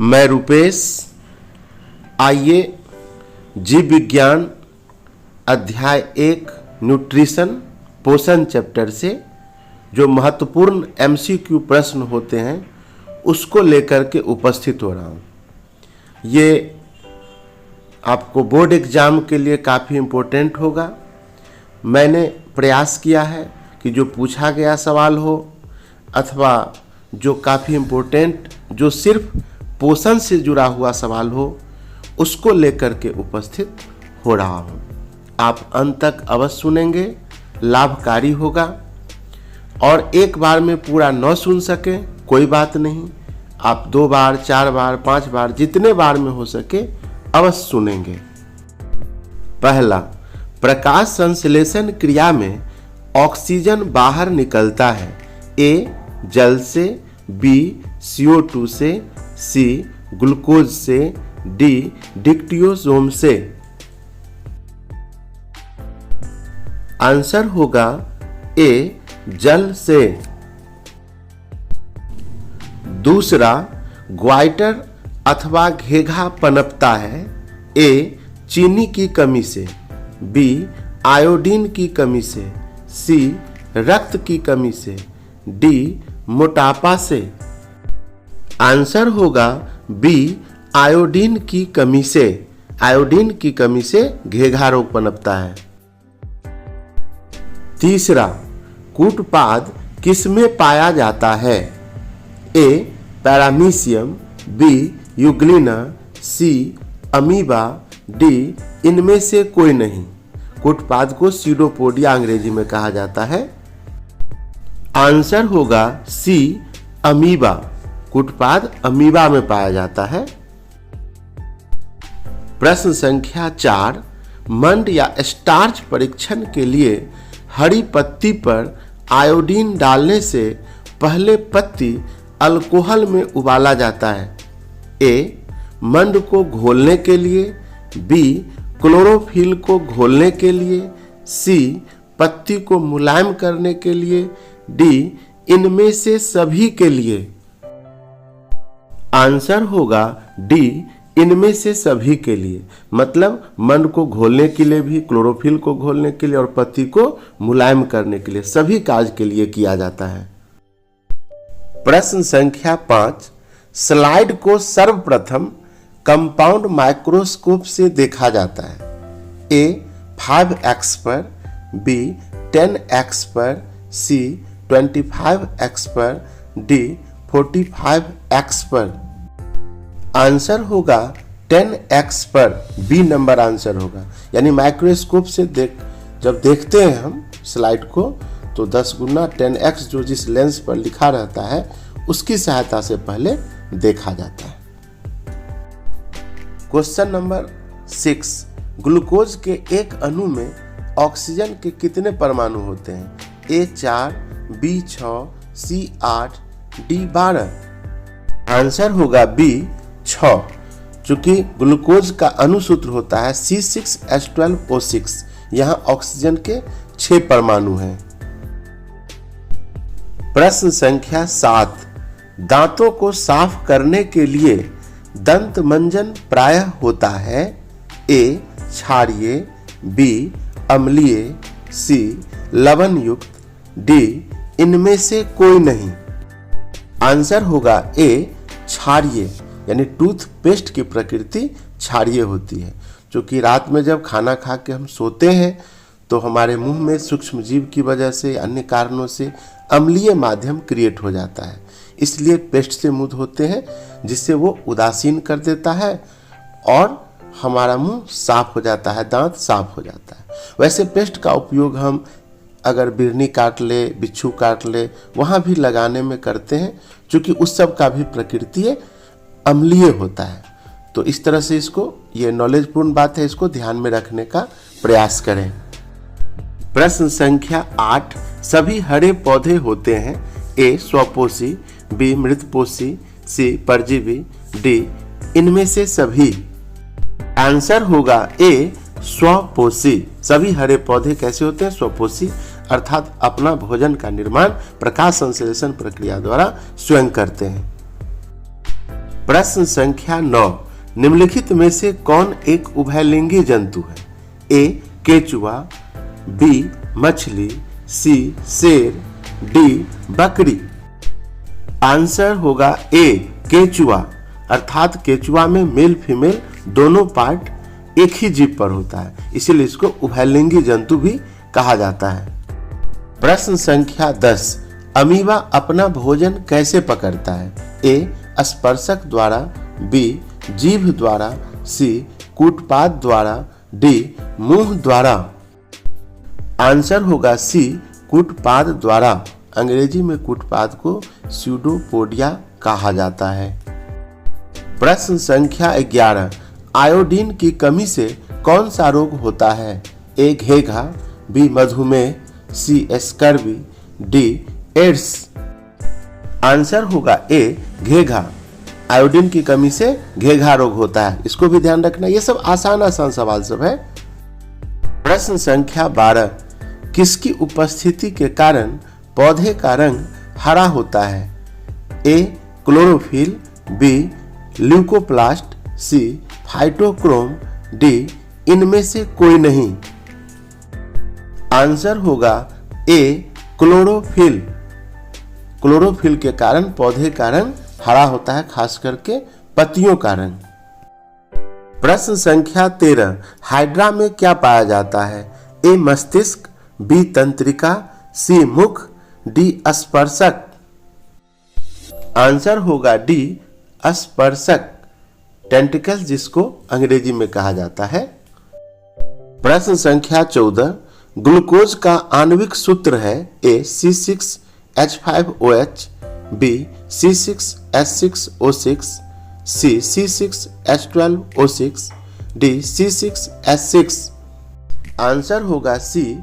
मैं रूपेश। आइए जीव विज्ञान अध्याय 1 न्यूट्रिशन पोषण चैप्टर से जो महत्वपूर्ण एमसीक्यू प्रश्न होते हैं उसको लेकर के उपस्थित हो रहा हूँ। ये आपको बोर्ड एग्जाम के लिए काफ़ी इम्पोर्टेंट होगा। मैंने प्रयास किया है कि जो पूछा गया सवाल हो अथवा जो काफ़ी इम्पोर्टेंट जो सिर्फ पोषण से जुड़ा हुआ सवाल हो उसको लेकर के उपस्थित हो रहा हूँ। आप अंत तक अवश्य सुनेंगे, लाभकारी होगा। और एक बार में पूरा न सुन सके कोई बात नहीं, आप 2 बार 4 बार 5 बार जितने बार में हो सके अवश्य सुनेंगे। पहला, प्रकाश संश्लेषण क्रिया में ऑक्सीजन बाहर निकलता है। ए जल से, बी CO2 से, सी ग्लूकोज से, डी डिक्टियोसोम से। आंसर होगा ए जल से। दूसरा, ग्वाइटर अथवा घेघा पनपता है। ए चीनी की कमी से, बी आयोडीन की कमी से, सी रक्त की कमी से, डी मोटापा से। आंसर होगा बी आयोडीन की कमी से। आयोडीन की कमी से घेघा रोग पनपता है। तीसरा, कूटपाद किसमें पाया जाता है? ए पैरामीशियम, बी यूग्लिना, सी अमीबा, डी इनमें से कोई नहीं। कूटपाद को सीडोपोडिया अंग्रेजी में कहा जाता है। आंसर होगा सी अमीबा। कूटपाद अमीबा में पाया जाता है। प्रश्न संख्या 4, मंड या स्टार्च परीक्षण के लिए हरी पत्ती पर आयोडीन डालने से पहले पत्ती अल्कोहल में उबाला जाता है। ए मंड को घोलने के लिए, बी क्लोरोफिल को घोलने के लिए, सी पत्ती को मुलायम करने के लिए, डी इनमें से सभी के लिए। आंसर होगा डी इनमें से सभी के लिए। मतलब मंड को घोलने के लिए भी, क्लोरोफिल को घोलने के लिए और पत्ती को मुलायम करने के लिए, सभी कार्य के लिए किया जाता है। प्रश्न संख्या 5, स्लाइड को सर्वप्रथम कंपाउंड माइक्रोस्कोप से देखा जाता है। ए 5x पर, बी 10x पर, सी 25x पर, डी 45x पर। आंसर होगा 10x पर, बी नंबर आंसर होगा। यानी माइक्रोस्कोप से जब देखते हैं हम स्लाइड को तो 10 गुना 10x जो जिस लेंस पर लिखा रहता है उसकी सहायता से पहले देखा जाता है। क्वेश्चन नंबर 6, ग्लूकोज के एक अणु में ऑक्सीजन के कितने परमाणु होते हैं? ए 4, बी 6, सी 8, डी 12। आंसर होगा बी 6। चूंकि ग्लूकोज का अणुसूत्र होता है C6H12O6। यहाँ ऑक्सीजन के 6 परमाणु हैं। प्रश्न संख्या 7, दांतों को साफ करने के लिए दंत मंजन प्रायः होता है। ए क्षारीय, बी अम्लीय, सी लवण युक्त, डी इनमें से कोई नहीं। आंसर होगा ए क्षारीय। यानी टूथपेस्ट की प्रकृति क्षारीय होती है। क्योंकि रात में जब खाना खा के हम सोते हैं तो हमारे मुंह में सूक्ष्म जीव की वजह से अन्य कारणों से अम्लीय माध्यम क्रिएट हो जाता है, इसलिए पेस्ट से मुंह धोते हैं जिससे वो उदासीन कर देता है और हमारा मुंह साफ हो जाता है, दांत साफ हो जाता है। वैसे पेस्ट का उपयोग हम अगर बिरनी काट ले, बिच्छू काट ले, वहाँ भी लगाने में करते हैं, क्योंकि उस सब का भी प्रकृति अम्लीय होता है। तो इस तरह से इसको, ये नॉलेजपूर्ण बात है, इसको ध्यान में रखने का प्रयास करें। प्रश्न संख्या 8, सभी हरे पौधे होते हैं। ए स्वपोषी, बी मृतपोषी, सी परजीवी, डी इनमें से सभी। आंसर होगा ए स्वपोषी। सभी हरे पौधे कैसे होते हैं? स्वपोषी, अर्थात अपना भोजन का निर्माण प्रकाश संश्लेषण प्रक्रिया द्वारा स्वयं करते हैं। प्रश्न संख्या 9, निम्नलिखित में से कौन एक उभयलिंगी जंतु है? ए केचुआ, बी मछली, सी शेर, डी बकरी। आंसर होगा ए केचुआ, अर्थात केचुआ में मेल फीमेल दोनों पार्ट एक ही जीभ पर होता है, इसीलिए इसको उभयलिंगी जंतु भी कहा जाता है। प्रश्न संख्या 10, अमीबा अपना भोजन कैसे पकड़ता है? ए स्पर्शक द्वारा, बी जीभ द्वारा, सी कूटपाद द्वारा, डी मुंह द्वारा। आंसर होगा सी कूटपाद द्वारा। अंग्रेजी में कूटपाद को स्यूडोपोडिया कहा जाता है। प्रश्न संख्या 11, आयोडीन की कमी से कौन सा रोग होता है? ए घेघा, बी मधुमेह, C scurvy, D AIDS. Answer होगा ए घेघा। आयोडीन की कमी से घेघा रोग होता है, इसको भी ध्यान रखना। ये सब आसान सवाल सब है। प्रश्न संख्या 12, किसकी उपस्थिति के कारण पौधे का रंग हरा होता है? A chlorophyll, B leucoplast, C phytochrome, D इनमें से कोई नहीं। आंसर होगा ए क्लोरोफिल। क्लोरोफिल के कारण पौधे का रंग हरा होता है, खास करके पत्तियों का रंग। प्रश्न संख्या 13, हाइड्रा में क्या पाया जाता है? ए मस्तिष्क, बी तंत्रिका, सी मुख, डी स्पर्शक। आंसर होगा डी स्पर्शक, टेंटिकल्स जिसको अंग्रेजी में कहा जाता है। प्रश्न संख्या 14, ग्लूकोज का आणविक सूत्र है? ए C6H5OH, बी C6H6O6, सी C6H12O6, डी C6H6। आंसर होगा सी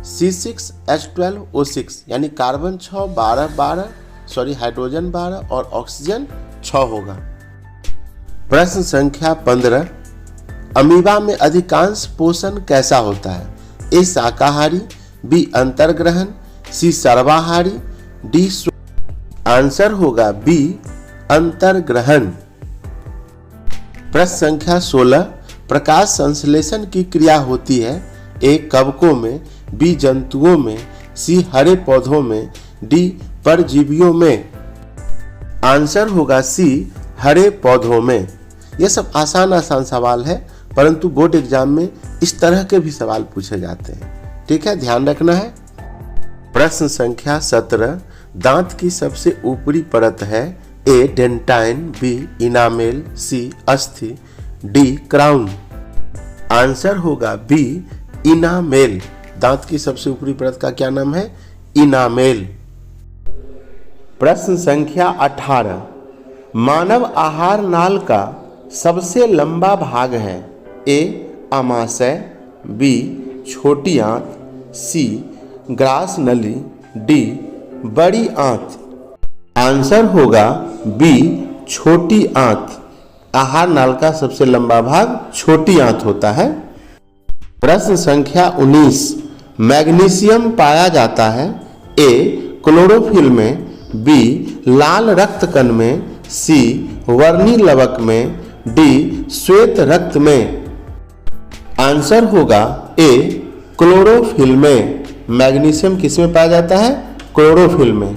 C6H12O6, यानी कार्बन 6 12 हाइड्रोजन 12 और ऑक्सीजन 6 होगा। प्रश्न संख्या 15, अमीबा में अधिकांश पोषण कैसा होता है? ए शाकाहारी, बी अंतर्ग्रहण, सी सर्वाहारी, डी। आंसर होगा बी अंतर्ग्रहण। प्रश्न संख्या 16, प्रकाश संश्लेषण की क्रिया होती है? ए कवकों में, बी जंतुओं में, सी हरे पौधों में, डी परजीवियों में। आंसर होगा सी हरे पौधों में। यह सब आसान सवाल है, परंतु बोर्ड एग्जाम में इस तरह के भी सवाल पूछे जाते हैं, ठीक है, ध्यान रखना है। प्रश्न संख्या 17, दांत की सबसे ऊपरी परत है? ए डेंटाइन, बी इनामेल, सी अस्थि, डी क्राउन। आंसर होगा बी इनामेल। दांत की सबसे ऊपरी परत का क्या नाम है? इनामेल। प्रश्न संख्या 18, मानव आहार नाल का सबसे लंबा भाग है? ए आमाशय, बी छोटी आंत, सी ग्रास नली, डी बड़ी आंत। आंसर होगा बी छोटी आंत। आहार नाल का सबसे लंबा भाग छोटी आंत होता है। प्रश्न संख्या 19, मैग्नीशियम पाया जाता है? ए क्लोरोफिल में, बी लाल रक्त कण में, सी वर्णी लवक में, डी श्वेत रक्त में। आंसर होगा ए क्लोरोफिल में। मैग्नीशियम किसमें पाया जाता है? क्लोरोफिल में।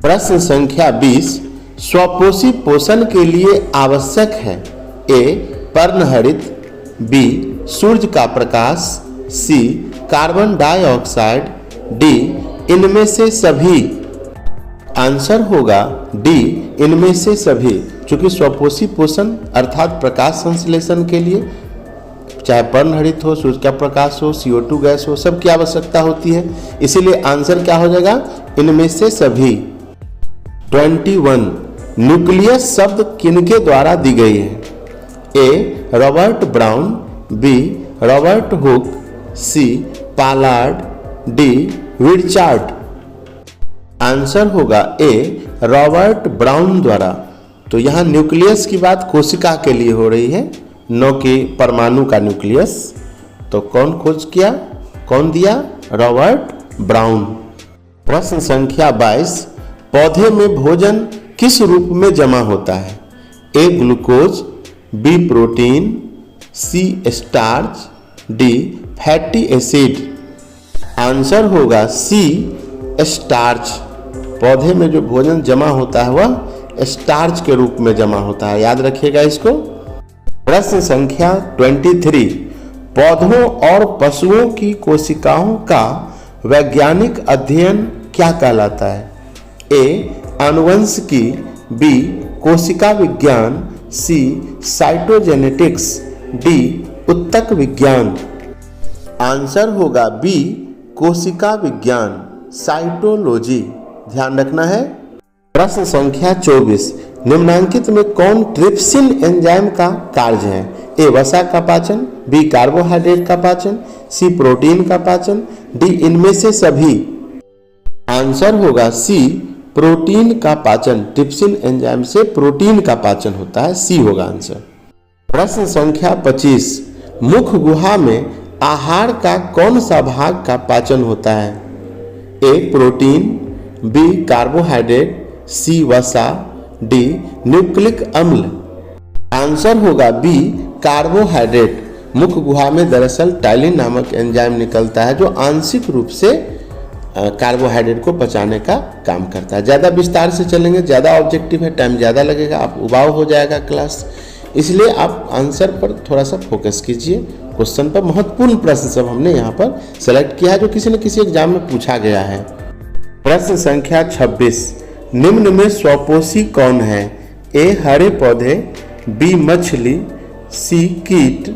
प्रश्न संख्या 20, स्वपोषी पोषण के लिए आवश्यक है? ए पर्णहरित, बी सूर्य का प्रकाश, सी कार्बन डाइऑक्साइड, डी इनमें से सभी। आंसर होगा डी इनमें से सभी, क्योंकि स्वपोषी पोषण अर्थात प्रकाश संश्लेषण के लिए चाहे पर्णहरित हो, सूर्य का प्रकाश हो, CO2 गैस हो, सबकी आवश्यकता होती है, इसीलिए आंसर क्या हो जाएगा? इनमें से सभी। 21, न्यूक्लियस शब्द किनके द्वारा दी गई है? A Robert Brown, B Robert Hooke, C पालार्ड, डी विर्चार्ड। आंसर होगा ए रॉबर्ट ब्राउन द्वारा। तो यहाँ न्यूक्लियस की बात कोशिका के लिए हो रही है, न कि परमाणु का न्यूक्लियस। तो कौन खोज किया, कौन दिया? Robert brown. प्रश्न संख्या 22, पौधे में भोजन किस रूप में जमा होता है? A glucose, B protein, C starch, D fatty acid. Answer होगा सी स्टार्च। पौधे में जो भोजन जमा होता है वह स्टार्च के रूप में जमा होता है, याद रखिएगा इसको। प्रश्न संख्या 23, पौधों और पशुओं की कोशिकाओं का वैज्ञानिक अध्ययन क्या कहलाता है? ए आनुवंशिकी, बी कोशिका विज्ञान, सी साइटोजेनेटिक्स, डी उत्तक विज्ञान। आंसर होगा बी कोशिका विज्ञान, साइटोलॉजी। ध्यान रखना है। प्रश्न संख्या 24, निम्नलिखित में कौन ट्रिप्सिन एंजाइम का कार्य है? ए वसा का पाचन, बी कार्बोहाइड्रेट का पाचन, सी प्रोटीन का पाचन, डी इनमें से सभी। आंसर होगा सी प्रोटीन का पाचन। ट्रिप्सिन एंजाइम से प्रोटीन का पाचन होता है, सी होगा आंसर। प्रश्न संख्या 25, मुख गुहा में आहार का कौन सा भाग का पाचन होता है? ए प्रोटीन, बी कार्बोहाइड्रेट, सी वसा, डी न्यूक्लिक अम्ल। आंसर होगा बी कार्बोहाइड्रेट। मुख गुहा में दरअसल टाइलिन नामक एंजाइम निकलता है जो आंशिक रूप से कार्बोहाइड्रेट को पचाने का काम करता है। ज़्यादा विस्तार से चलेंगे, ज़्यादा ऑब्जेक्टिव है, टाइम ज़्यादा लगेगा, आप उबाऊ हो जाएगा क्लास, इसलिए आप आंसर पर थोड़ा सा फोकस कीजिए। क्वेश्चन पर महत्वपूर्ण प्रश्न सब हमने यहाँ पर सेलेक्ट किया है जो किसी न किसी एग्जाम में पूछा गया है। प्रश्न संख्या 26, निम्न में स्वपोषी कौन है? ए हरे पौधे, बी मछली, सी कीट,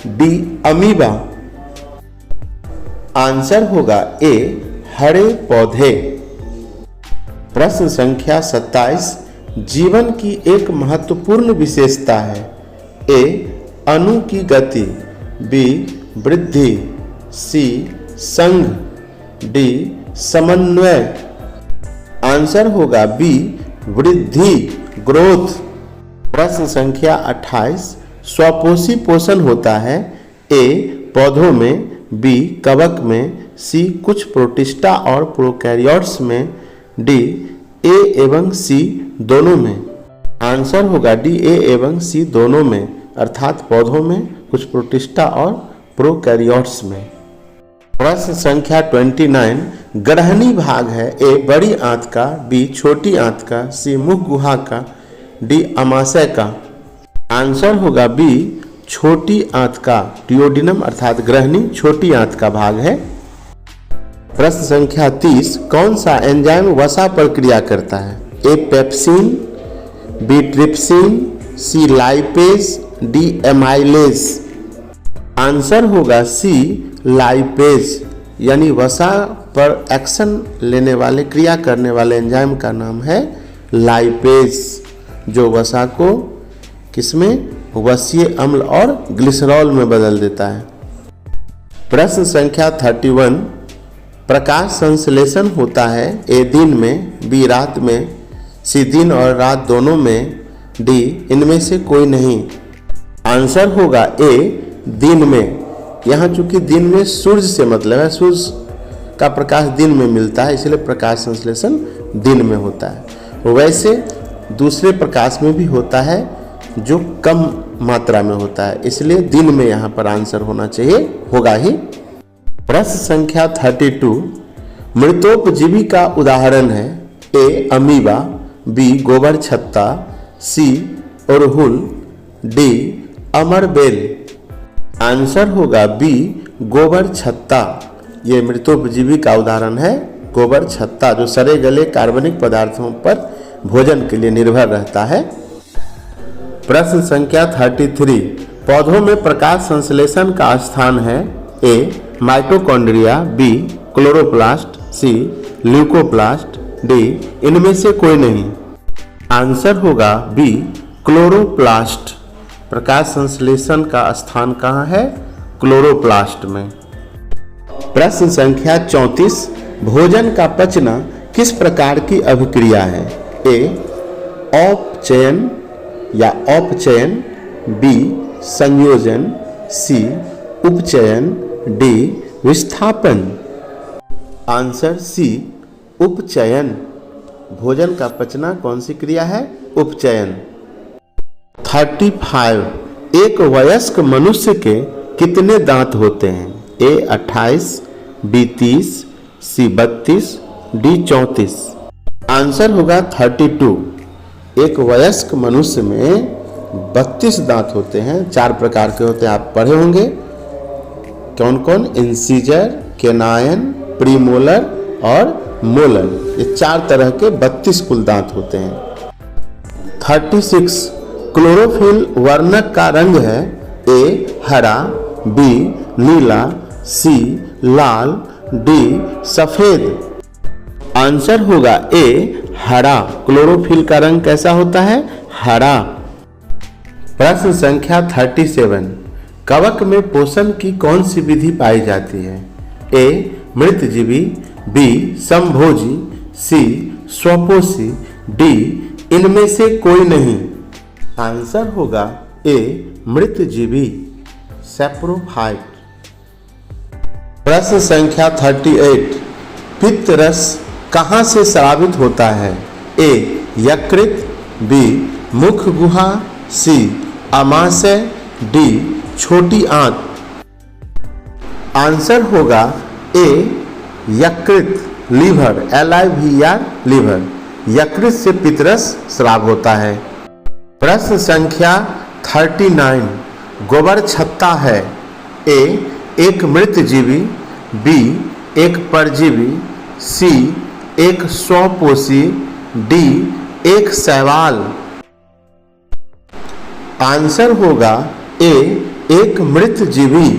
डी अमीबा। आंसर होगा ए हरे पौधे। प्रश्न संख्या 27, जीवन की एक महत्वपूर्ण विशेषता है? ए अणु की गति, बी वृद्धि, सी संघ, डी समन्वय। आंसर होगा बी वृद्धि, ग्रोथ। प्रश्न संख्या 28, स्वपोषी पोषण होता है? ए पौधों में, बी कवक में, सी कुछ प्रोटिस्टा और प्रोकैरियोट्स में, डी ए एवं सी दोनों में। आंसर होगा डी ए एवं सी दोनों में, अर्थात पौधों में, कुछ प्रोटिस्टा और प्रोकैरियोट्स में। प्रश्न संख्या 29, ग्रहणी भाग है? ए बड़ी आंत का, बी छोटी आंत का, सी मुख गुहा का, डी अमाशय का। आंसर होगा बी छोटी आंत का। डियोडिनम अर्थात ग्रहणी छोटी आंत का भाग है। प्रश्न संख्या 30, कौन सा एंजाइम वसा पर क्रिया करता है? ए पेप्सिन, बी ट्रिप्सिन, सी लाइपेज, डी एमाइलेज। आंसर होगा सी लाइपेज, यानी वसा पर एक्शन लेने वाले, क्रिया करने वाले एंजाइम का नाम है लाइपेज, जो वसा को किसमें, वसीय अम्ल और ग्लिसरॉल में बदल देता है। प्रश्न संख्या 31, प्रकाश संश्लेषण होता है? ए दिन में, बी रात में, सी दिन और रात दोनों में, डी इनमें से कोई नहीं। आंसर होगा ए दिन में। यहाँ चूंकि दिन में सूर्य से मतलब है, सूर्य का प्रकाश दिन में मिलता है, इसलिए प्रकाश संश्लेषण दिन में होता है। वैसे दूसरे प्रकाश में भी होता है जो कम मात्रा में होता है, इसलिए दिन में यहाँ पर आंसर होना चाहिए, होगा ही। प्रश्न संख्या 32, मृतोपजीवी का उदाहरण है? ए अमीबा, बी गोबर छत्ता, सी अरहुल, डी अमरबेल। आंसर होगा बी गोबर छत्ता। ये मृतोपजीवी का उदाहरण है गोबर छत्ता, जो सड़े गले कार्बनिक पदार्थों पर भोजन के लिए निर्भर रहता है। प्रश्न संख्या 33, पौधों में प्रकाश संश्लेषण का स्थान है? ए माइटोकॉन्ड्रिया, बी क्लोरोप्लास्ट, सी ल्यूकोप्लास्ट, डी इनमें से कोई नहीं। आंसर होगा बी क्लोरोप्लास्ट। प्रकाश संश्लेषण का स्थान कहाँ है? क्लोरोप्लास्ट में। प्रश्न संख्या 34, भोजन का पचना किस प्रकार की अभिक्रिया है? ए अपचयन या अपचयन, बी संयोजन, सी उपचयन, डी विस्थापन। Answer C उपचयन। भोजन का पचना कौन सी क्रिया है? उपचयन। 35 एक वयस्क मनुष्य के कितने दांत होते हैं? ए 28, बी 30, सी 32, डी 34। आंसर होगा 32। एक वयस्क मनुष्य में 32 दांत होते हैं। 4 प्रकार के होते हैं, आप पढ़े होंगे। कौन कौन? इंसीजर, केनायन, प्रीमोलर और मोलर। ये 4 तरह के 32 कुल दांत होते हैं। 36 क्लोरोफिल वर्णक का रंग है? ए हरा, बी नीला, सी लाल, डी सफेद। आंसर होगा ए हरा। क्लोरोफिल का रंग कैसा होता है? हरा। प्रश्न संख्या 37 कवक में पोषण की कौन सी विधि पाई जाती है? ए मृतजीवी, बी समभोजी, सी स्वपोषी, डी इनमें से कोई नहीं। आंसर होगा ए मृतजीवी, सैप्रोफाइट। प्रश्न संख्या 38 पित्त रस कहाँ से स्रावित होता है? ए यकृत, बी मुख गुहा, सी अमाशय, डी छोटी आंत। आंसर होगा ए यकृत, लीवर, LIVR लीवर। यकृत से पित्तरस स्राव होता है। प्रश्न संख्या 39 गोबर छत्ता है? ए एक मृतजीवी, बी एक परजीवी, सी एक स्वपोषी, डी एक शैवाल। आंसर होगा ए एक मृतजीवी।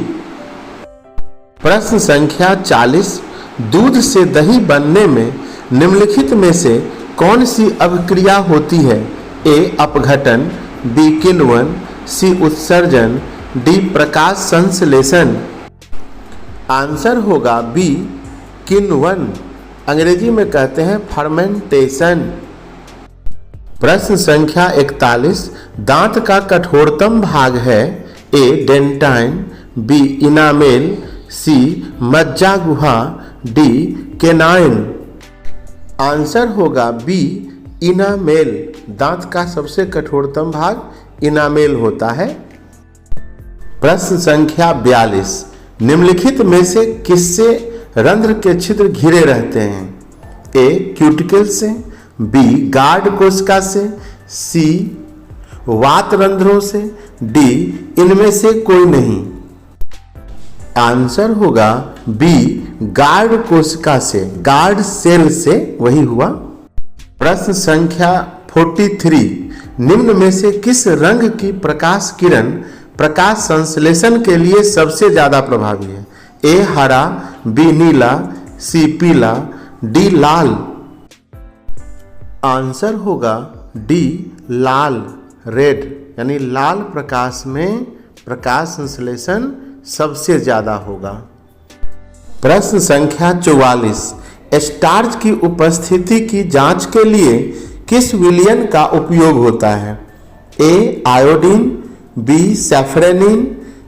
प्रश्न संख्या 40 दूध से दही बनने में निम्नलिखित में से कौन सी अभिक्रिया होती है? ए अपघटन, बी किण्वन, सी उत्सर्जन, डी प्रकाश संश्लेषण। आंसर होगा बी किण्वन, अंग्रेजी में कहते हैं फर्मेंटेशन। प्रश्न संख्या 41 दांत का कठोरतम भाग है? ए डेंटाइन, बी इनामेल, सी मज्जा गुहा, डी केनाइन। आंसर होगा बी इनामेल। दांत का सबसे कठोरतम भाग इनामेल होता है। प्रश्न संख्या 42 निम्नलिखित में से किससे रंध्र के छिद्र घिरे रहते हैं? ए क्यूटिकल से, बी गार्ड कोशिका से, सी वात रंध्रों से, डी इनमें से कोई नहीं। आंसर होगा बी गार्ड कोशिका से, गार्ड सेल से वही हुआ। प्रश्न संख्या 43 निम्न में से किस रंग की प्रकाश किरण प्रकाश संश्लेषण के लिए सबसे ज्यादा प्रभावी है? ए हरा, बी नीला, सी पीला, डी लाल। आंसर होगा डी लाल, रेड, यानी लाल प्रकाश में प्रकाश संश्लेषण सबसे ज्यादा होगा। प्रश्न संख्या 44 स्टार्च की उपस्थिति की जांच के लिए किस विलयन का उपयोग होता है? A iodine, B safranin,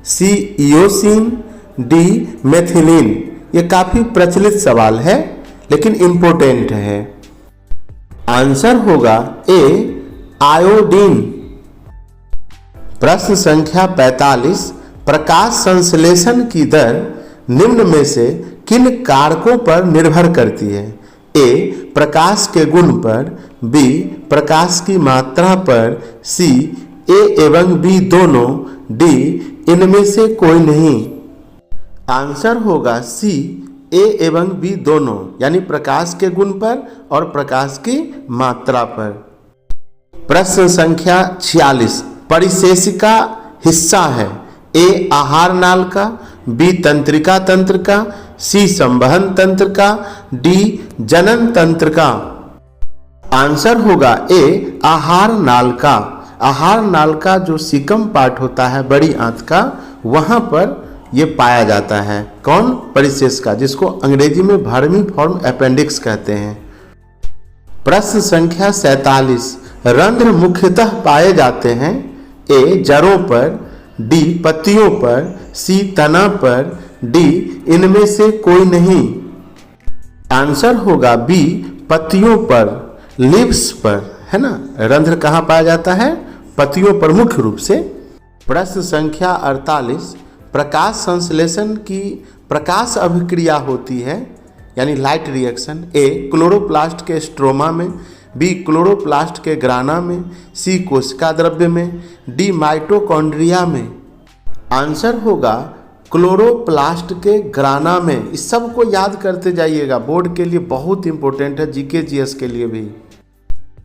C eosin, D methylene. ये काफी प्रचलित सवाल है लेकिन इंपॉर्टेंट है। आंसर होगा ए आयोडीन। प्रश्न संख्या 45 प्रकाश संश्लेषण की दर निम्न में से किन कारकों पर निर्भर करती है? ए प्रकाश के गुण पर, बी प्रकाश की मात्रा पर, सी ए एवं बी दोनों, डी इनमें से कोई नहीं। आंसर होगा सी ए एवं बी दोनों, यानी प्रकाश के गुण पर और प्रकाश की मात्रा पर। प्रश्न संख्या 46 परिशेषिका हिस्सा है? ए आहार नाल का, बी तंत्रिका तंत्र का, सी संवहन तंत्र का, डी जनन तंत्र का। आंसर होगा ए आहार नाल का। आहार नाल का जो सीकम पार्ट होता है बड़ी आंत का, वहां पर यह पाया जाता है। कौन? परिशेषिका, जिसको अंग्रेजी में वर्मी फॉर्म अपेंडिक्स कहते हैं। प्रश्न संख्या 47 रंध्र मुख्यतः पाए जाते हैं? ए जड़ों पर, डी पत्तियों पर, सी तना पर, डी इनमें से कोई नहीं। आंसर होगा बी पत्तियों पर, लीव्स पर, है ना। रंध्र कहाँ पाया जाता है? पत्तियों पर मुख्य रूप से। प्रश्न संख्या 48, प्रकाश संश्लेषण की प्रकाश अभिक्रिया होती है यानी लाइट रिएक्शन ए क्लोरोप्लास्ट के स्ट्रोमा में, बी क्लोरोप्लास्ट के ग्राना में, सी कोशिका द्रव्य में, डी माइटोकॉन्ड्रिया में। आंसर होगा क्लोरोप्लास्ट के ग्राना में। इस सब को याद करते जाइएगा, बोर्ड के लिए बहुत इंपॉर्टेंट है, जीके जीएस के लिए भी।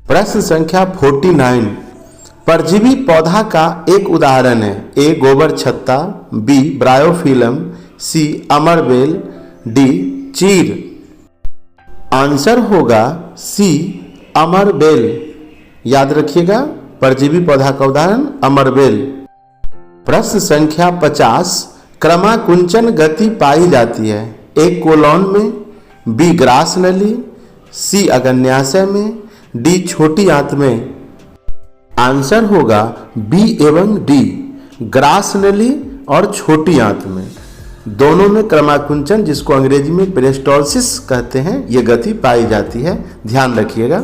प्रश्न संख्या 49, परजीवी पौधा का एक उदाहरण है ए गोबर छत्ता, बी ब्रायोफिलम, सी अमरबेल, डी चीर। आंसर होगा सी अमरबेल। याद रखिएगा, परजीवी पौधा का उदाहरण अमरबेल। प्रश्न संख्या 50, क्रमाकुंचन गति पाई जाती है ए कोलॉन में, बी ग्रास नली, सी अग्न्याशय में, डी छोटी आंत में। आंसर होगा बी एवं डी, ग्रास नली और छोटी आंत में, दोनों में क्रमाकुंचन, जिसको अंग्रेजी में पेरिस्टॉल्सिस कहते हैं, ये गति पाई जाती है, ध्यान रखिएगा।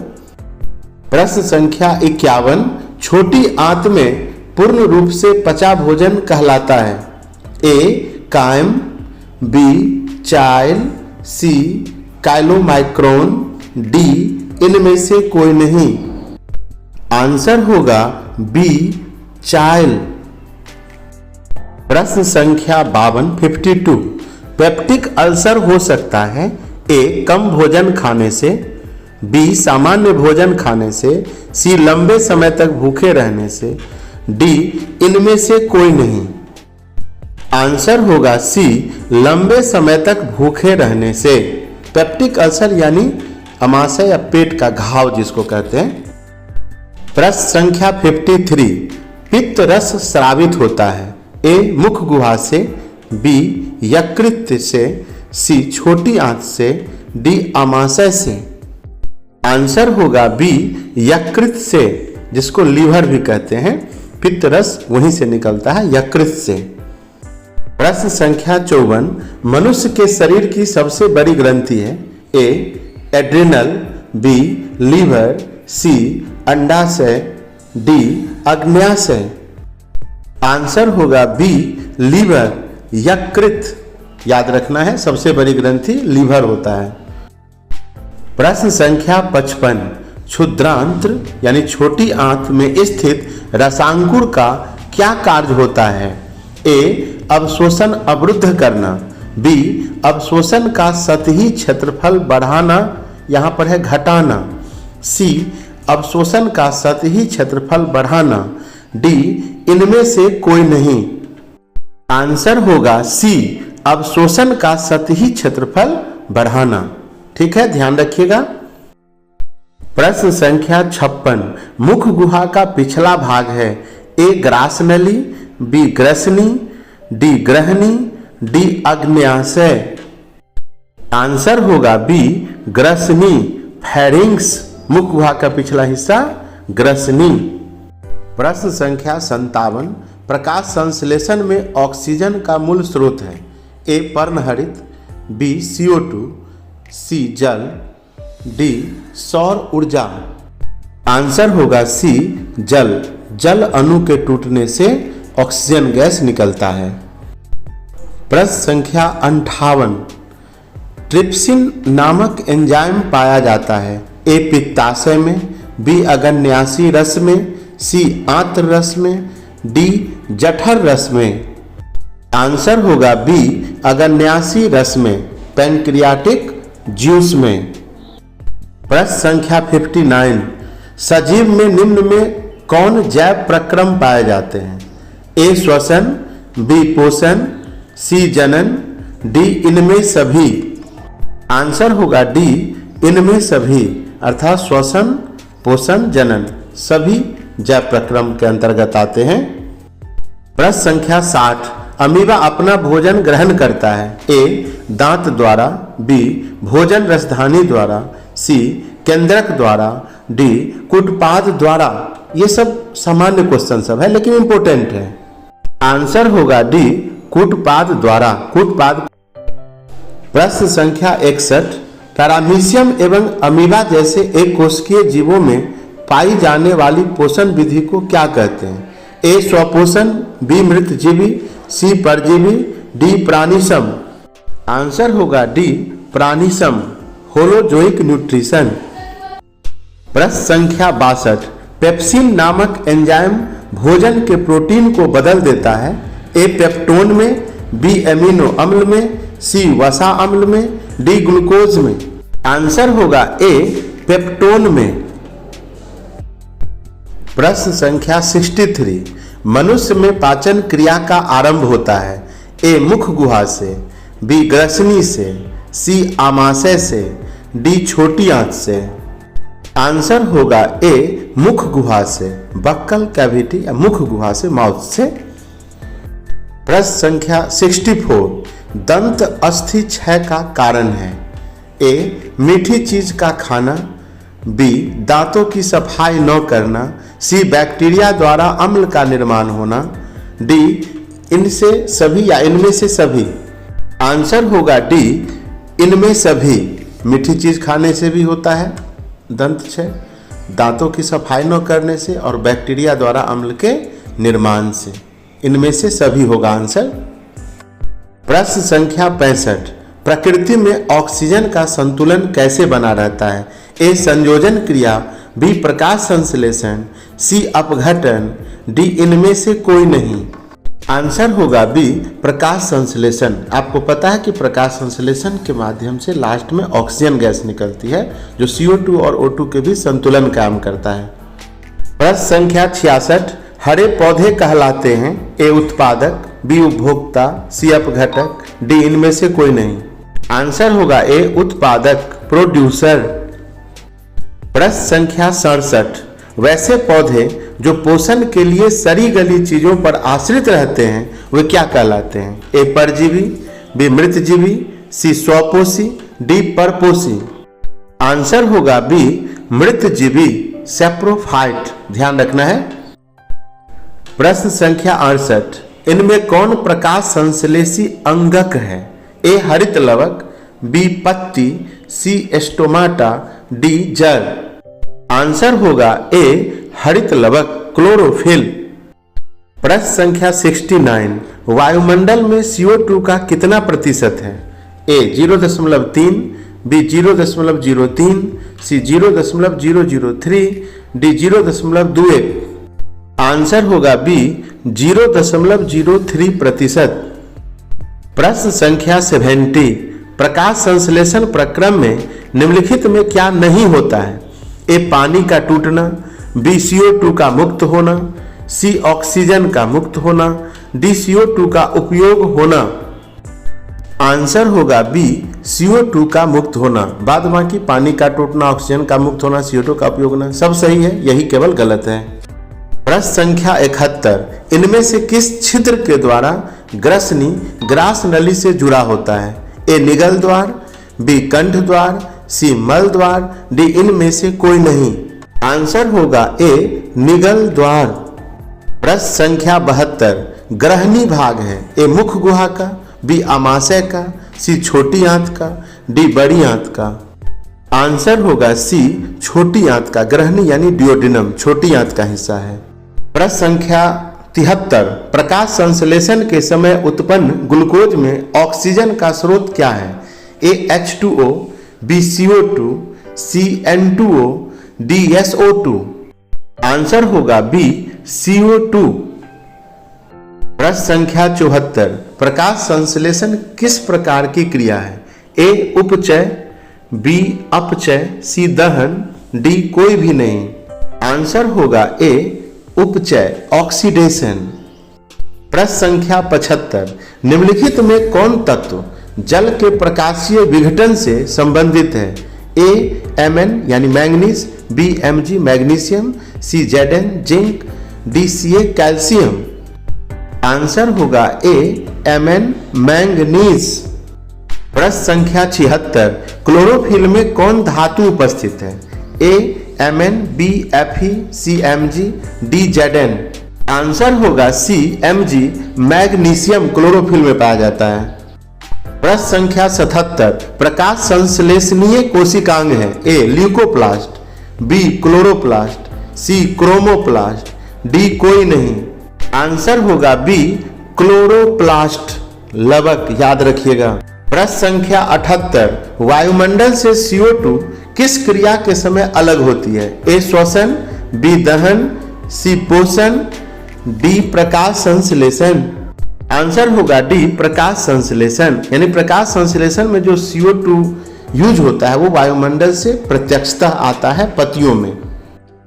प्रश्न संख्या 51, छोटी आंत में पूर्ण रूप से पचा भोजन कहलाता है ए कायम, बी चाइल, सी काइलोमाइक्रोन, डी इनमें से कोई नहीं। आंसर होगा बी चाइल। प्रश्न संख्या 52, पेप्टिक अल्सर हो सकता है ए कम भोजन खाने से, बी सामान्य भोजन खाने से, सी लंबे समय तक भूखे रहने से, डी इनमें से कोई नहीं। आंसर होगा सी लंबे समय तक भूखे रहने से। पेप्टिक अल्सर यानी अमाशय या पेट का घाव जिसको कहते हैं। प्रश्न संख्या 53, पित्त रस स्रावित होता है ए मुख गुहा से, बी यकृत से, सी छोटी आंत से, डी आमाशय से। आंसर होगा बी यकृत से, जिसको लीवर भी कहते हैं। पित्त रस वहीं से निकलता है, यकृत से। प्रश्न संख्या 54, मनुष्य के शरीर की सबसे बड़ी ग्रंथि है ए एड्रिनल, बी लीवर, सी अंडाशय, डी अग्न्याशय। आंसर होगा बी लीवर, यकृत। याद रखना है, सबसे बड़ी ग्रंथि लीवर होता है। प्रश्न संख्या 55, क्षुद्रांत्र यानी छोटी आंत में स्थित रसांकुर का क्या कार्य होता है ए अवशोषण अवरुद्ध करना, बी अवशोषण का सतही क्षेत्रफल बढ़ाना, यहां पर है घटाना, सी अवशोषण का सतही क्षेत्रफल बढ़ाना, डी इनमें से कोई नहीं। आंसर होगा सी अवशोषण का सतही क्षेत्रफल बढ़ाना। ठीक है, ध्यान रखिएगा। प्रश्न संख्या 56, मुख गुहा का पिछला भाग है ए ग्रास नली, बी ग्रसनी, डी ग्रहणी, डी अग्न्याशय। आंसर होगा बी ग्रसनी, फेरिंग्स। मुख गुहा का पिछला हिस्सा ग्रसनी। प्रश्न संख्या 57, प्रकाश संश्लेषण में ऑक्सीजन का मूल स्रोत है ए पर्णहरित, बी CO2, सी जल, डी सौर ऊर्जा। आंसर होगा सी जल। जल अणु के टूटने से ऑक्सीजन गैस निकलता है। प्रश्न संख्या 58, ट्रिप्सिन नामक एंजाइम पाया जाता है ए पित्ताशय में, बी अग्न्याशी रस में, सी आंत्र रस में, डी जठर रस में। आंसर होगा बी अग्न्याशी रस में, पैंक्रियाटिक जूस में। प्रश्न संख्या 59, सजीव में निम्न में कौन जैव प्रक्रम पाए जाते हैं ए श्वसन, बी पोषण, सी जनन, डी इनमें सभी। आंसर होगा डी इनमें सभी, अर्थात श्वसन, पोषण, जनन सभी जैव प्रक्रम के अंतर्गत आते हैं। प्रश्न संख्या 60, अमीबा अपना भोजन ग्रहण करता है ए दांत द्वारा, बी भोजन रसधानी द्वारा, सी केंद्रक द्वारा, डी कुटपाद द्वारा। ये सब सामान्य क्वेश्चन सब है लेकिन इंपॉर्टेंट है। आंसर होगा डी कुटपाद द्वारा, कुटपाद। प्रश्न संख्या 61, पैरामीशियम एवं अमीबा जैसे एक कोशिकीय जीवों में पाई जाने वाली पोषण विधि को क्या कहते हैं? ए स्वपोषण, बी मृतजीवी, सी परजीवी, डी प्राणिसम। आंसर होगा डी प्राणिसम, होलोजोइक न्यूट्रिशन। प्रश्न संख्या 62, पेप्सिन नामक एंजाइम भोजन के प्रोटीन को बदल देता है। ए पेप्टोन में, बी एमिनो अम्ल में, सी वसा अम्ल में, डी ग्लूकोज में। आंसर होगा ए पेप्टोन में। प्रश्न संख्या 63, मनुष्य में पाचन क्रिया का आरंभ होता है। ए मुख गुहा से, बी ग्रसनी से, सी आमाशय से, डी छोटी आंत से। आंसर होगा ए मुख गुहा से, बक्कल कैविटी या मुख गुहा से, माउथ से। प्रश्न संख्या 64, दंत अस्थि क्षय का कारण है। ए मीठी चीज का खाना, बी दांतों की सफाई न करना, सी बैक्टीरिया द्वारा अम्ल का निर्माण होना, डी इनसे सभी या इनमें से सभी। आंसर होगा डी इनमें सभी। मीठी चीज खाने से भी होता है दंत क्षय, दांतों की सफाई न करने से और बैक्टीरिया द्वारा अम्ल के निर्माण से। इनमें से सभी होगा आंसर। प्रश्न संख्या 65, प्रकृति में ऑक्सीजन का संतुलन कैसे बना रहता है? ए संयोजन क्रिया, बी प्रकाश संश्लेषण, सी अपघटन, डी इनमें से कोई नहीं। आंसर होगा बी प्रकाश संश्लेषण। आपको पता है कि प्रकाश संश्लेषण के माध्यम से लास्ट में ऑक्सीजन गैस निकलती है जो CO2 और O2 के भी संतुलन काम करता है। प्रश्न संख्या 66, हरे पौधे कहलाते हैं। ए उत्पादक, बी उपभोक्ता, सी अपघटक, डी इनमें से कोई नहीं। आंसर होगा ए उत्पादक, प्रोड्यूसर। प्रश्न संख्या 67, वैसे पौधे जो पोषण के लिए सड़ी गली चीजों पर आश्रित रहते हैं वे क्या कहलाते हैं? ए परजीवी, बी मृतजीवी, सी स्वपोषी, डी परपोषी। आंसर होगा बी मृतजीवी, सैप्रोफाइट। ध्यान रखना है। प्रश्न संख्या 68, इनमें कौन प्रकाश संश्लेषी अंगक है? ए हरित लवक, बी पत्ती, सी स्टोमाटा, डी जड़। आंसर होगा ए हरित लवक, क्लोरोफिल। प्रश्न संख्या 69, वायुमंडल में CO2 का कितना प्रतिशत है? ए 0.3, बी 0.03, सी 0.003, डी 0.21। आंसर होगा बी 0.03 प्रतिशत। प्रश्न संख्या 70, प्रकाश संश्लेषण प्रक्रम में निम्नलिखित में क्या नहीं होता है? ए पानी का टूटना, बी CO2 का मुक्त होना, सी ऑक्सीजन का मुक्त होना, डी CO2 का उपयोग होना। आंसर होगा बी CO2 का मुक्त होना। बाद बाकी पानी का टूटना, ऑक्सीजन का मुक्त होना, CO2 का उपयोग होना सब सही है, यही केवल गलत है। प्रश्न संख्या 71, इनमें से किस छिद्र के द्वारा ग्रसनी ग्रास नली से जुड़ा होता है? ए निगल द्वार, बी कंठ द्वार, सी मल द्वार, डी इनमें से कोई नहीं। आंसर होगा ए निगल द्वार। प्रश्न संख्या 72, ग्रहणी भाग है। ए मुख गुहा का, बी आमाशय का, सी छोटी आंत का, डी बड़ी आंत का। आंसर होगा सी छोटी आंत का। ग्रहणी यानी डियोडिनम छोटी आंत का हिस्सा है। प्रश्न संख्या 73, प्रकाश संश्लेषण के समय उत्पन्न ग्लूकोज में ऑक्सीजन का स्रोत क्या है? ए H2O, बी CO2, सी N2O, डी SO2। आंसर होगा बी CO2। प्रश्न संख्या 74, प्रकाश संश्लेषण किस प्रकार की क्रिया है? ए उपचय, बी अपचय, सी दहन, डी कोई भी नहीं। आंसर होगा ए उपचय, ऑक्सीडेशन। प्रश्न संख्या 75, निम्नलिखित में कौन तत्व जल के प्रकाशीय विघटन से संबंधित है? ए Mn यानी मैंगनीज, बी Mg मैग्नीशियम, सी Zn zinc, D Ca calcium. Answer होगा ए Mn मैंगनीज। प्रश्न संख्या 76, क्लोरोफिल में कौन धातु उपस्थित है? ए Mn, बी Fe, सी Mg, डी Zn। आंसर होगा सी Mg मैग्नीशियम क्लोरोफिल में पाया जाता है। प्रश्न संख्या 77, प्रकाश संश्लेषणीय कोशिकांग है। ए ल्यूकोप्लास्ट, बी क्लोरोप्लास्ट, सी क्रोमोप्लास्ट, डी कोई नहीं। आंसर होगा बी क्लोरोप्लास्ट, लवक, याद रखिएगा। प्रश्न संख्या 78, वायुमंडल से CO2 किस क्रिया के समय अलग होती है? ए श्वसन, बी दहन, सी पोषण, डी प्रकाश संश्लेषण। आंसर होगा डी प्रकाश संश्लेषण, यानी प्रकाश संश्लेषण में जो CO2 यूज होता है वो वायुमंडल से प्रत्यक्षतः आता है पत्तियों में।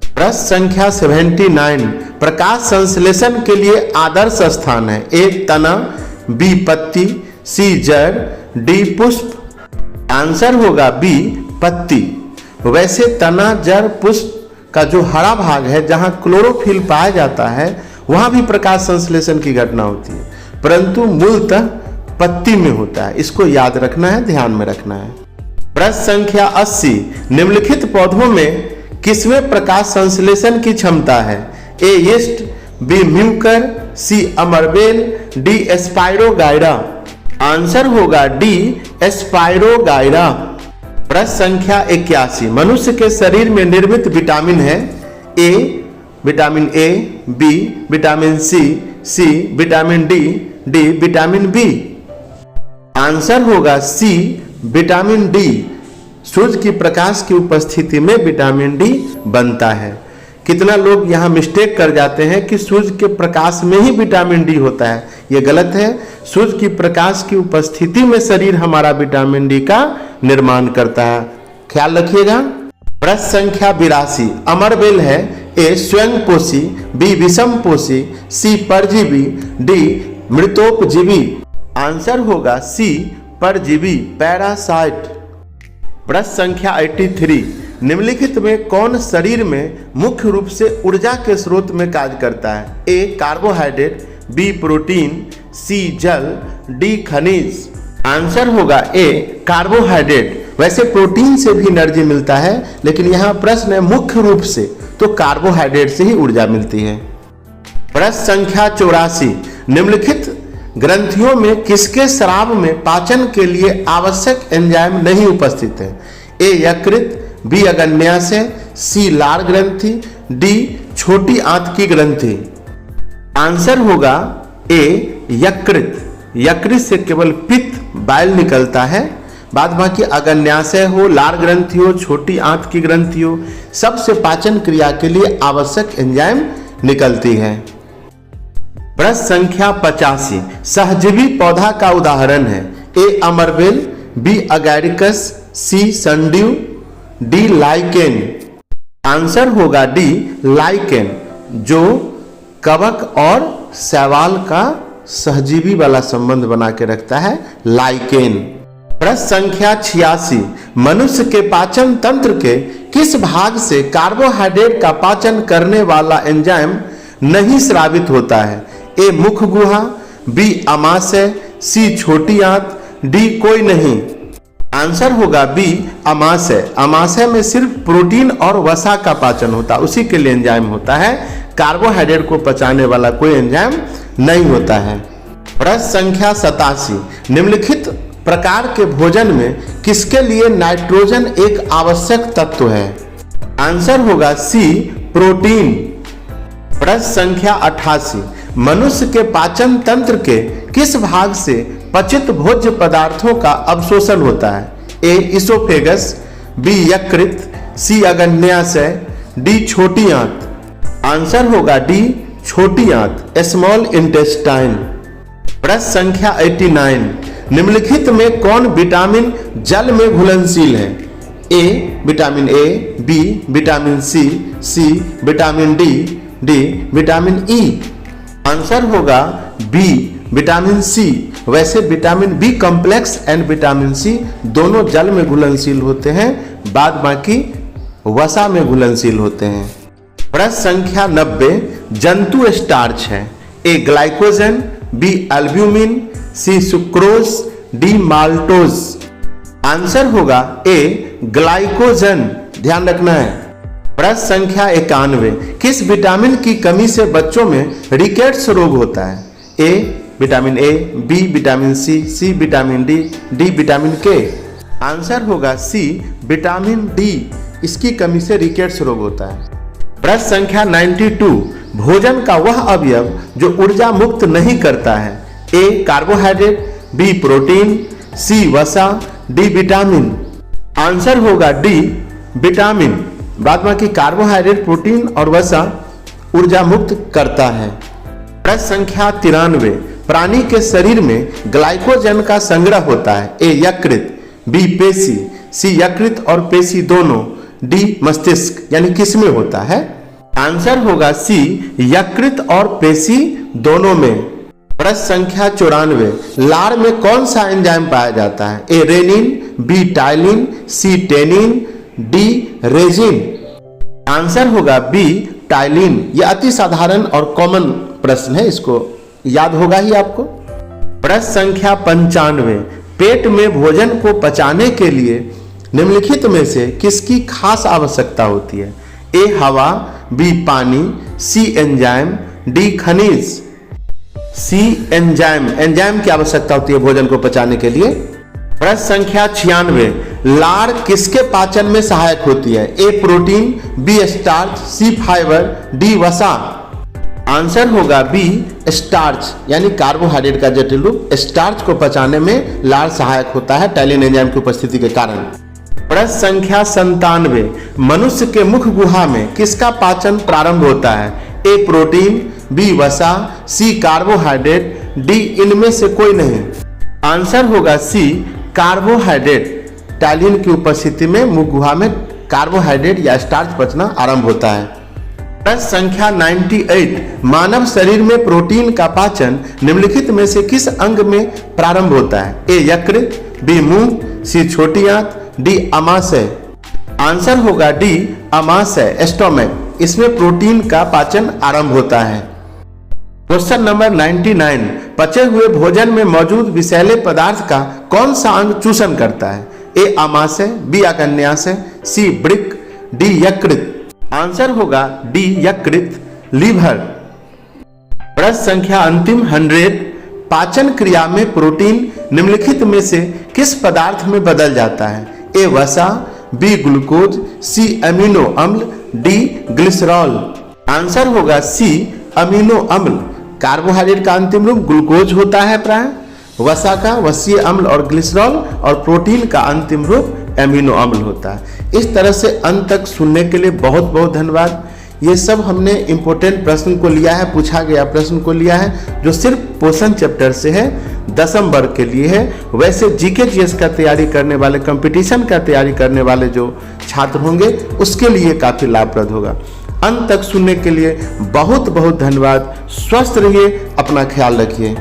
प्रश्न संख्या 79, प्रकाश संश्लेषण के लिए आदर्श स्थान है? ए तना, बी पत्ती, सी जड़, डी पुष्प। आंसर होगा बी पत्ती। वैसे तना, जड़, पुष्प का जो हरा भाग है जहां क्लोरोफिल पाया जाता है वहां भी प्रकाश संश्लेषण की घटना होती है, परंतु मूलतः पत्ती में होता है। इसको याद रखना है, ध्यान में रखना है। प्रश्न संख्या 80, निम्नलिखित पौधों में किसमें प्रकाश संश्लेषण की क्षमता है? ए यीस्ट, बी म्यूकर, सी अमरबेल, डी एस्पाइरोगाइरा। आंसर होगा डी एस्पाइरोगाइरा। प्रश्न संख्या 81, मनुष्य के शरीर में निर्मित विटामिन है? A vitamin A, B vitamin C vitamin D, D vitamin B. Answer होगा सी विटामिन डी। सूर्य की प्रकाश की उपस्थिति में विटामिन डी बनता है। कितना लोग यहाँ मिस्टेक कर जाते हैं कि सूर्य के प्रकाश में ही विटामिन डी होता है, ये गलत है। सूर्य की प्रकाश की उपस्थिति में शरीर हमारा विटामिन डी का निर्माण करता है, ख्याल रखिएगा। प्रश्न संख्या 82, अमरबेल है? ए स्वयंपोषी, बी विषमपोषी, सी परजीवी, डी मृतोपजीवी। आंसर होगा सी परजीवी, पैरासाइट। प्रश्न संख्या 83, निम्नलिखित में कौन शरीर में मुख्य रूप से ऊर्जा के स्रोत में कार्य करता है? ए कार्बोहाइड्रेट, बी प्रोटीन, सी जल, डी खनिज। आंसर होगा ए कार्बोहाइड्रेट। वैसे प्रोटीन से भी एनर्जी मिलता है, लेकिन यहाँ प्रश्न है मुख्य रूप से, तो कार्बोहाइड्रेट से ही ऊर्जा मिलती है। प्रश्न संख्या 84, निम्नलिखित ग्रंथियों में किसके स्राव में पाचन के लिए आवश्यक एंजाइम नहीं उपस्थित है? ए यकृत, बी अग्न्याशय, सी लार ग्रंथि, डी छोटी आंत की ग्रंथि। आंसर होगा ए यकृत। यकृत से केवल पित्त बाइल निकलता है, बाद बाकी अग्न्याशय हो, लार ग्रंथि हो, छोटी आंत की ग्रंथि हो, सबसे पाचन क्रिया के लिए आवश्यक एंजाइम निकलती है। प्रश्न संख्या 85, सहजीवी पौधा का उदाहरण है? ए अमरबेल, बी अगैरिकस, सी संड्यू, डी लाइकेन। आंसर होगा डी लाइकेन, जो कवक और शैवाल का सहजीवी वाला संबंध बना के रखता है, लाइकेन। प्रश्न संख्या 86, मनुष्य के पाचन तंत्र के किस भाग से कार्बोहाइड्रेट का पाचन करने वाला एंजाइम नहीं स्रावित होता है? ए मुख गुहा, बी अमाशय, सी छोटी आंत, डी कोई नहीं। आंसर होगा बी अमाशय। अमाशय में सिर्फ प्रोटीन और वसा का पाचन होता है, उसी के लिए एंजाइम होता है, कार्बोहाइड्रेट को पचाने वाला कोई एंजाइम नहीं होता है। प्रश्न संख्या 87, निम्नलिखित प्रकार के भोजन में किसके लिए नाइट्रोजन एक आवश्यक तत्व है? आंसर होगा सी प्रोटीन। प्रश्न संख्या 88, मनुष्य के पाचन तंत्र के किस भाग से पचित भोज्य पदार्थों का अवशोषण होता है? ए इसोफेगस, बी यकृत, सी अग्न्याशय, डी छोटी आंत। आंसर होगा डी छोटी आंत, स्मॉल इंटेस्टाइन। प्रश्न संख्या 89, निम्नलिखित में कौन विटामिन जल में घुलनशील है? A vitamin A, B vitamin C vitamin D, D vitamin E. Answer होगा बी विटामिन सी। वैसे vitamin B complex and vitamin C दोनों जल में घुलनशील होते हैं, बाद बाकी वसा में घुलनशील होते हैं। प्रश्न संख्या 90, जंतु स्टार्च है? ए ग्लाइकोजन, बी एल्ब्यूमिन, सी सुक्रोज, डी माल्टोज। आंसर होगा ए ग्लाइकोजन, ध्यान रखना है। प्रश्न संख्या 91, किस विटामिन की कमी से बच्चों में रिकेट्स रोग होता है? A vitamin A, B vitamin C vitamin D, D vitamin K. Answer होगा सी विटामिन डी, इसकी कमी से रिकेट्स रोग होता है। प्रश्न संख्या 92, भोजन का वह अवयव जो ऊर्जा मुक्त नहीं करता है। ए कार्बोहाइड्रेट, बी प्रोटीन, सी वसा, डी विटामिन। आंसर होगा डी विटामिन। बाद बाकी कार्बोहाइड्रेट, प्रोटीन और वसा ऊर्जा मुक्त करता है। प्रश्न संख्या 93, प्राणी के शरीर में ग्लाइकोजन का संग्रह होता है। ए यकृत, बी पेशी, सी यकृत और पेशी दोनों, डी मस्तिष्क यानी किस में होता है। आंसर होगा सी यकृत और पेशी दोनों में। प्रश्न संख्या 94, लार में कौन सा एंजाइम पाया जाता है। ए रेनिन, बी टाइलिन, सी टेनिन, डी रेजिन। आंसर होगा बी टाइलिन। यह अति साधारण और कॉमन प्रश्न है, इसको याद होगा ही आपको। प्रश्न संख्या 95, पेट में भोजन को पचाने के लिए निम्नलिखित में से किसकी खास आवश्यकता होती है। ए हवा, बी पानी, सी एंजाइम, डी खनिज। सी एंजाइम, एंजाइम की आवश्यकता होती है भोजन को पचाने के लिए। प्रश्न संख्या 96, लार किसके पाचन में सहायक होती है। A protein, B starch, C fibre, D वसा। आंसर होगा बी स्टार्च यानी कार्बोहाइड्रेट का जटिल रूप स्टार्च को पचाने में लार सहायक होता है टाइलिन एंजाइम की उपस्थिति के कारण। प्रश्न संख्या 97, मनुष्य के मुख गुहा में किसका पाचन प्रारंभ होता है। ए प्रोटीन, बी वसा, सी कार्बोहाइड्रेट, डी इनमें से कोई नहीं। आंसर होगा सी कार्बोहाइड्रेट। टाइलिन की उपस्थिति में मुख गुहा में कार्बोहाइड्रेट या स्टार्च पचना आरंभ होता है। प्रश्न संख्या 98, मानव शरीर में प्रोटीन का पाचन निम्नलिखित में से किस अंग में प्रारंभ होता है। ए यकृत, बी मुंह, सी छोटी आंत, डी अमाशय। आंसर होगा डी अमाशय स्टोमक। इसमें प्रोटीन का पाचन आरंभ होता है। क्वेश्चन नंबर 99, पचे हुए भोजन में मौजूद विषैले पदार्थ का कौन सा अंग चूषण करता है। ए अमाशय, बी आग्नेयाशय, सी वृक्क, डी यकृत। आंसर होगा डी यकृत लीवर। प्रश्न संख्या अंतिम 100, पाचन क्रिया में प्रोटीन निम्नलिखित में से किस पदार्थ में बदल जाता है। ए वसा, बी ग्लूकोज, सी अमीनो अम्ल, डी ग्लिसरॉल। आंसर होगा सी अमीनो अम्ल। कार्बोहाइड्रेट का अंतिम रूप ग्लूकोज होता है प्राय, वसा का वसीय अम्ल और ग्लिसरॉल, और प्रोटीन का अंतिम रूप एमिनो अम्ल होता है। इस तरह से अंत तक सुनने के लिए बहुत बहुत धन्यवाद। ये सब हमने इम्पोर्टेंट प्रश्न को लिया है, पूछा गया प्रश्न को लिया है, जो सिर्फ पोषण चैप्टर से है, 10वीं वर्ग के लिए है। वैसे जीके जीएस का तैयारी करने वाले, कंपटीशन का तैयारी करने वाले जो छात्र होंगे उसके लिए काफ़ी लाभप्रद होगा। अंत तक सुनने के लिए बहुत बहुत धन्यवाद। स्वस्थ रहिए, अपना ख्याल रखिए।